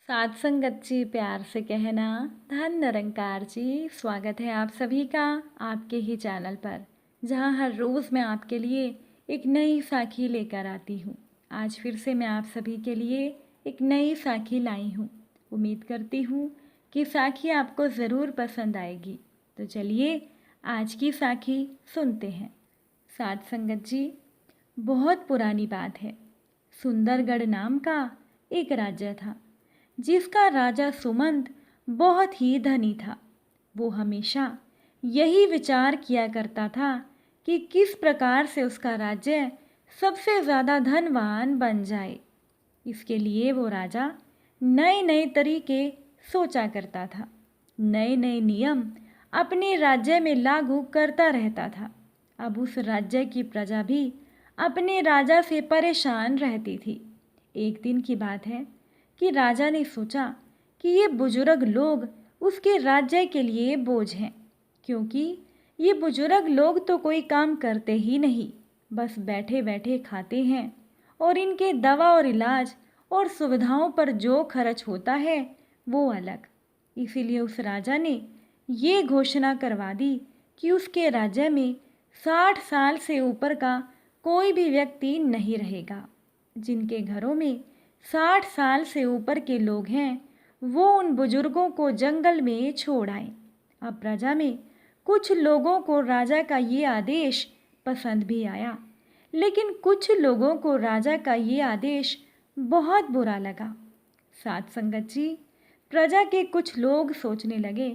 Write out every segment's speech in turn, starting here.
साथ संगत जी प्यार से कहना, धन निरंकार जी। स्वागत है आप सभी का आपके ही चैनल पर, जहां हर रोज़ मैं आपके लिए एक नई साखी लेकर आती हूं। आज फिर से मैं आप सभी के लिए एक नई साखी लाई हूं। उम्मीद करती हूं कि साखी आपको ज़रूर पसंद आएगी। तो चलिए आज की साखी सुनते हैं। साथ संगत जी, बहुत पुरानी बात है। सुंदरगढ़ नाम का एक राज्य था, जिसका राजा सुमंत बहुत ही धनी था। वो हमेशा यही विचार किया करता था कि किस प्रकार से उसका राज्य सबसे ज़्यादा धनवान बन जाए। इसके लिए वो राजा नए नए तरीके सोचा करता था, नए नए नियम अपने राज्य में लागू करता रहता था। अब उस राज्य की प्रजा भी अपने राजा से परेशान रहती थी। एक दिन की बात है कि राजा ने सोचा कि ये बुजुर्ग लोग उसके राज्य के लिए बोझ हैं, क्योंकि ये बुजुर्ग लोग तो कोई काम करते ही नहीं, बस बैठे बैठे खाते हैं और इनके दवा और इलाज और सुविधाओं पर जो खर्च होता है वो अलग। इसीलिए उस राजा ने ये घोषणा करवा दी कि उसके राज्य में 60 साल से ऊपर का कोई भी व्यक्ति नहीं रहेगा। जिनके घरों में 60 साल से ऊपर के लोग हैं, वो उन बुजुर्गों को जंगल में छोड़ आए। अब प्रजा में कुछ लोगों को राजा का ये आदेश पसंद भी आया, लेकिन कुछ लोगों को राजा का ये आदेश बहुत बुरा लगा। साथ संगत जी, प्रजा के कुछ लोग सोचने लगे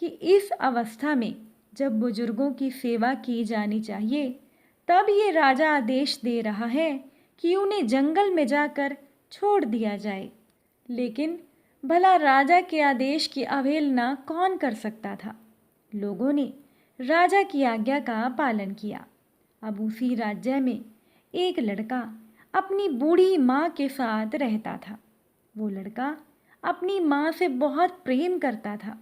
कि इस अवस्था में जब बुजुर्गों की सेवा की जानी चाहिए, तब ये राजा आदेश दे रहा है कि उन्हें जंगल में जाकर छोड़ दिया जाए। लेकिन भला राजा के आदेश की अवहेलना कौन कर सकता था। लोगों ने राजा की आज्ञा का पालन किया। अब उसी राज्य में एक लड़का अपनी बूढ़ी माँ के साथ रहता था। वो लड़का अपनी माँ से बहुत प्रेम करता था।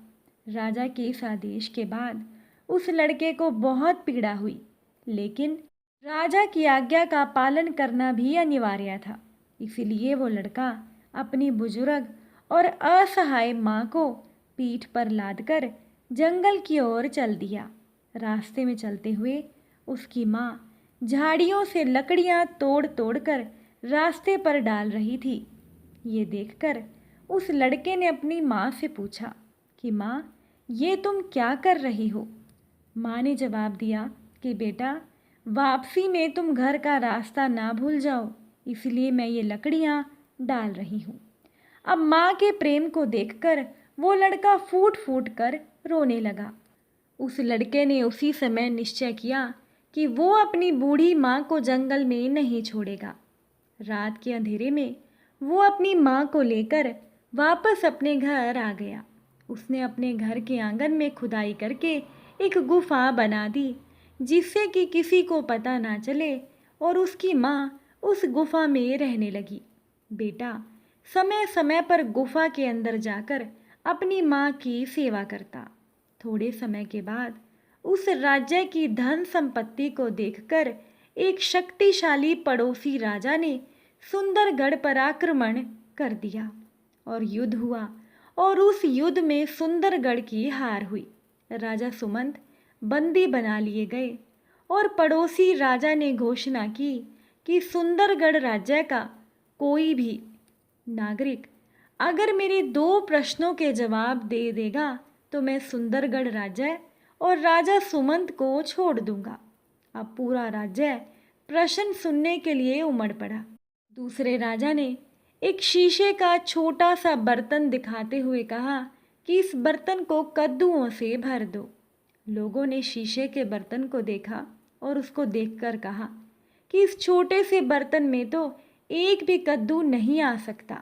राजा के इस आदेश के बाद उस लड़के को बहुत पीड़ा हुई, लेकिन राजा की आज्ञा का पालन करना भी अनिवार्य था। इसीलिए वो लड़का अपनी बुजुर्ग और असहाय माँ को पीठ पर लादकर जंगल की ओर चल दिया। रास्ते में चलते हुए उसकी माँ झाड़ियों से लकड़ियाँ तोड़ तोड़ कर रास्ते पर डाल रही थी। ये देखकर उस लड़के ने अपनी माँ से पूछा कि माँ, ये तुम क्या कर रही हो। माँ ने जवाब दिया कि बेटा, वापसी में तुम घर का रास्ता ना भूल जाओ, इसलिए मैं ये लकड़ियाँ डाल रही हूँ। अब माँ के प्रेम को देखकर वो लड़का फूट फूट कर रोने लगा। उस लड़के ने उसी समय निश्चय किया कि वो अपनी बूढ़ी माँ को जंगल में नहीं छोड़ेगा। रात के अंधेरे में वो अपनी माँ को लेकर वापस अपने घर आ गया। उसने अपने घर के आंगन में खुदाई करके एक गुफा बना दी, जिससे कि किसी को पता ना चले, और उसकी माँ उस गुफा में रहने लगी। बेटा समय समय पर गुफा के अंदर जाकर अपनी माँ की सेवा करता। थोड़े समय के बाद उस राज्य की धन संपत्ति को देखकर एक शक्तिशाली पड़ोसी राजा ने सुंदरगढ़ पर आक्रमण कर दिया और युद्ध हुआ, और उस युद्ध में सुंदरगढ़ की हार हुई। राजा सुमंत बंदी बना लिए गए और पड़ोसी राजा ने घोषणा की कि सुंदरगढ़ राज्य का कोई भी नागरिक अगर मेरे 2 प्रश्नों के जवाब दे देगा तो मैं सुंदरगढ़ राज्य और राजा सुमंत को छोड़ दूंगा। अब पूरा राज्य प्रश्न सुनने के लिए उमड़ पड़ा। दूसरे राजा ने एक शीशे का छोटा सा बर्तन दिखाते हुए कहा कि इस बर्तन को कद्दुओं से भर दो। लोगों ने शीशे के बर्तन को देखा और उसको देखकर कहा कि इस छोटे से बर्तन में तो एक भी कद्दू नहीं आ सकता।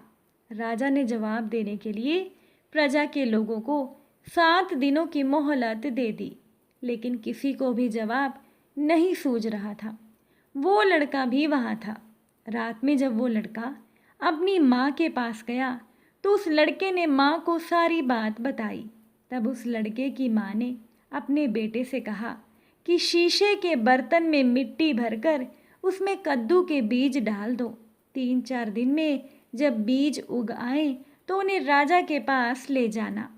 राजा ने जवाब देने के लिए प्रजा के लोगों को 7 दिनों की मोहलत दे दी, लेकिन किसी को भी जवाब नहीं सूझ रहा था। वो लड़का भी वहाँ था। रात में जब वो लड़का अपनी माँ के पास गया तो उस लड़के ने माँ को सारी बात बताई। तब उस लड़के की माँ ने अपने बेटे से कहा कि शीशे के बर्तन में मिट्टी भरकर उसमें कद्दू के बीज डाल दो। 3-4 दिन में जब बीज उग आए तो उन्हें राजा के पास ले जाना।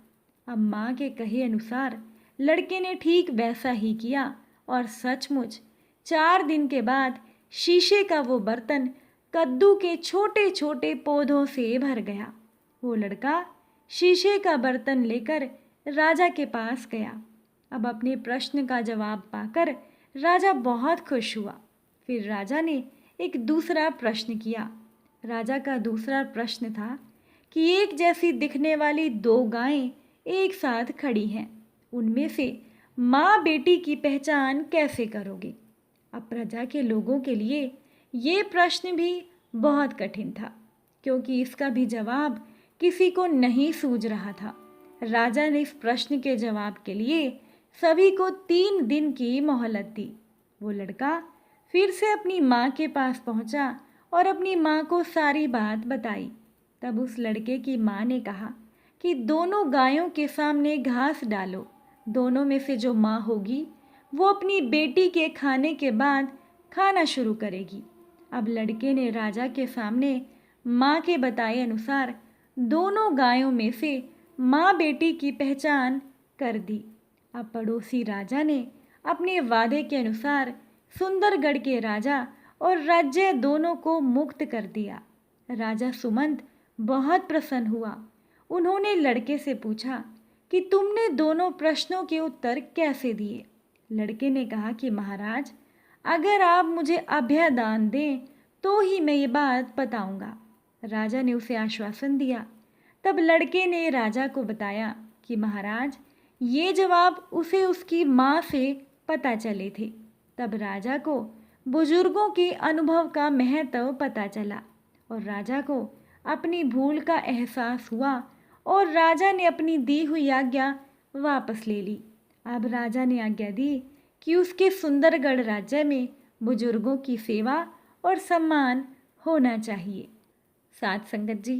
अब माँ के कहे अनुसार लड़के ने ठीक वैसा ही किया और सचमुच 4 दिन के बाद शीशे का वो बर्तन कद्दू के छोटे छोटे पौधों से भर गया। वो लड़का शीशे का बर्तन लेकर राजा के पास गया। अब अपने प्रश्न का जवाब पाकर राजा बहुत खुश हुआ। फिर राजा ने एक दूसरा प्रश्न किया। राजा का दूसरा प्रश्न था कि एक जैसी दिखने वाली 2 गायें एक साथ खड़ी हैं, उनमें से माँ बेटी की पहचान कैसे करोगे? अब प्रजा के लोगों के लिए ये प्रश्न भी बहुत कठिन था, क्योंकि इसका भी जवाब किसी को नहीं सूझ रहा था। राजा ने इस प्रश्न के जवाब के लिए सभी को 3 दिन की मोहलत दी। वो लड़का फिर से अपनी माँ के पास पहुँचा और अपनी माँ को सारी बात बताई। तब उस लड़के की माँ ने कहा कि दोनों गायों के सामने घास डालो, दोनों में से जो माँ होगी वो अपनी बेटी के खाने के बाद खाना शुरू करेगी। अब लड़के ने राजा के सामने माँ के बताए अनुसार दोनों गायों में से माँ बेटी की पहचान कर दी। अब पड़ोसी राजा ने अपने वादे के अनुसार सुंदरगढ़ के राजा और राज्य दोनों को मुक्त कर दिया। राजा सुमंत बहुत प्रसन्न हुआ। उन्होंने लड़के से पूछा कि तुमने दोनों प्रश्नों के उत्तर कैसे दिए? लड़के ने कहा कि महाराज, अगर आप मुझे अभयदान दें तो ही मैं ये बात बताऊंगा। राजा ने उसे आश्वासन दिया। तब लड़के ने राजा को बताया कि महाराज, ये जवाब उसे उसकी माँ से पता चले थे। तब राजा को बुजुर्गों के अनुभव का महत्व पता चला और राजा को अपनी भूल का एहसास हुआ और राजा ने अपनी दी हुई आज्ञा वापस ले ली। अब राजा ने आज्ञा दी कि उसके सुंदरगढ़ राज्य में बुजुर्गों की सेवा और सम्मान होना चाहिए। साथ संगत जी,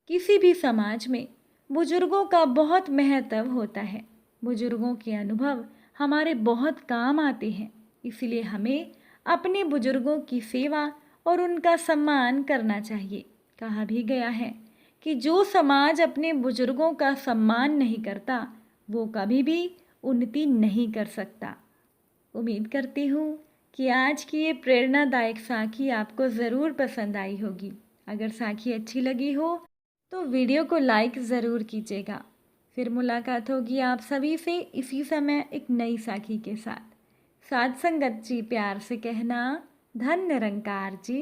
किसी भी समाज में बुजुर्गों का बहुत महत्व होता है। बुजुर्गों के अनुभव हमारे बहुत काम आते हैं, इसलिए हमें अपने बुजुर्गों की सेवा और उनका सम्मान करना चाहिए। कहा भी गया है कि जो समाज अपने बुजुर्गों का सम्मान नहीं करता वो कभी भी उन्नति नहीं कर सकता। उम्मीद करती हूँ कि आज की ये प्रेरणादायक साखी आपको ज़रूर पसंद आई होगी। अगर साखी अच्छी लगी हो तो वीडियो को लाइक ज़रूर कीजिएगा। फिर मुलाकात होगी आप सभी से इसी समय एक नई साखी के साथ। साथ संगत जी प्यार से कहना, धन निरंकार जी।